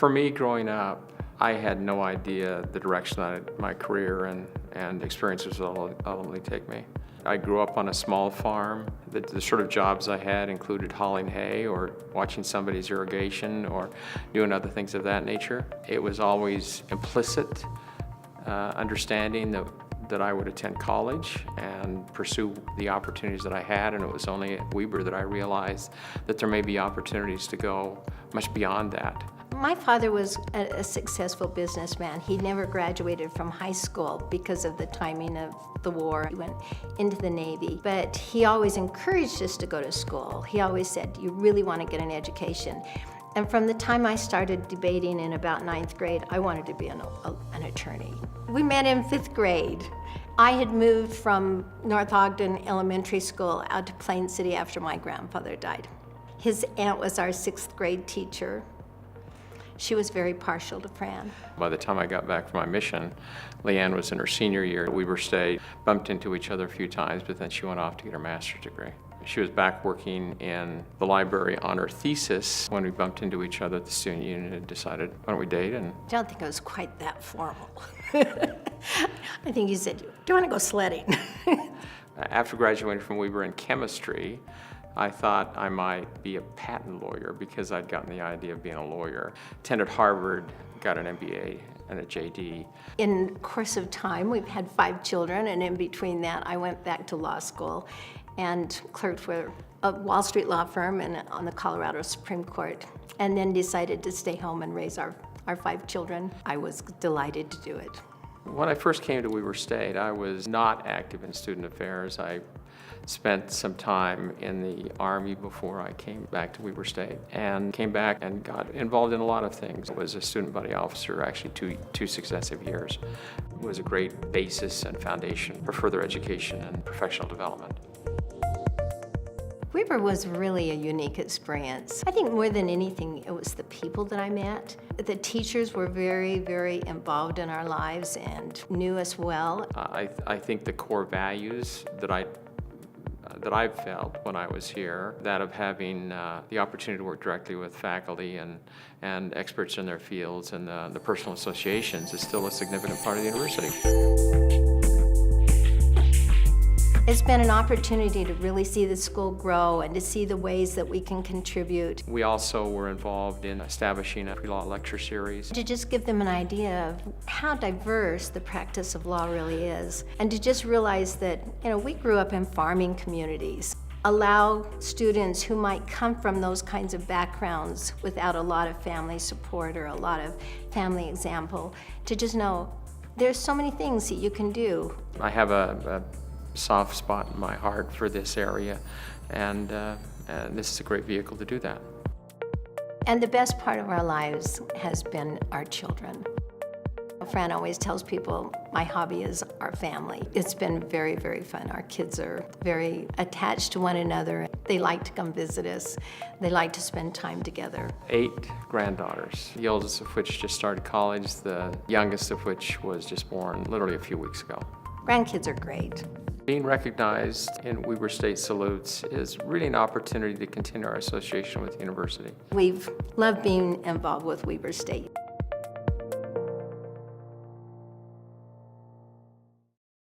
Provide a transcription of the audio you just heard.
For me, growing up, I had no idea the direction that my career and experiences would ultimately take me. I grew up on a small farm. The sort of jobs I had included hauling hay or watching somebody's irrigation or doing other things of that nature. It was always implicit understanding that I would attend college and pursue the opportunities that I had, and it was only at Weber that I realized that there may be opportunities to go much beyond that. My father was a successful businessman. He never graduated from high school because of the timing of the war. He went into the Navy, but he always encouraged us to go to school. He always said, you really want to get an education. And from the time I started debating in about 9th grade, I wanted to be an attorney. We met in 5th grade. I had moved from North Ogden Elementary School out to Plain City after my grandfather died. His aunt was our 6th grade teacher. She was very partial to Fran. By the time I got back from my mission, LeAnn was in her senior year at Weber State, bumped into each other a few times, but then she went off to get her master's degree. She was back working in the library on her thesis when we bumped into each other at the student union and decided, why don't we date? And I don't think it was quite that formal. I think you said, do you want to go sledding? After graduating from Weber in chemistry, I thought I might be a patent lawyer because I'd gotten the idea of being a lawyer. Attended Harvard, got an MBA and a JD. In the course of time, we've had 5 children, and in between that, I went back to law school and clerked for a Wall Street law firm and on the Colorado Supreme Court, and then decided to stay home and raise our 5 children. I was delighted to do it. When I first came to Weber State, I was not active in student affairs. I spent some time in the Army before I came back to Weber State, and came back and got involved in a lot of things. I was a student body officer actually two successive years. It was a great basis and foundation for further education and professional development. Weber was really a unique experience. I think more than anything, it was the people that I met. The teachers were very, very involved in our lives and knew us well. I think the core values that I've felt when I was here, that of having the opportunity to work directly with faculty and experts in their fields and the personal associations, is still a significant part of the university. It's been an opportunity to really see the school grow and to see the ways that we can contribute. We also were involved in establishing a pre-law lecture series. To just give them an idea of how diverse the practice of law really is, and to just realize that, we grew up in farming communities. Allow students who might come from those kinds of backgrounds without a lot of family support or a lot of family example, to just know there's so many things that you can do. I have a soft spot in my heart for this area, and this is a great vehicle to do that. And the best part of our lives has been our children. Fran always tells people, my hobby is our family. It's been very, very fun. Our kids are very attached to one another. They like to come visit us. They like to spend time together. 8 granddaughters, the oldest of which just started college, the youngest of which was just born literally a few weeks ago. Grandkids are great. Being recognized in Weber State salutes is really an opportunity to continue our association with the university. We've loved being involved with Weber State.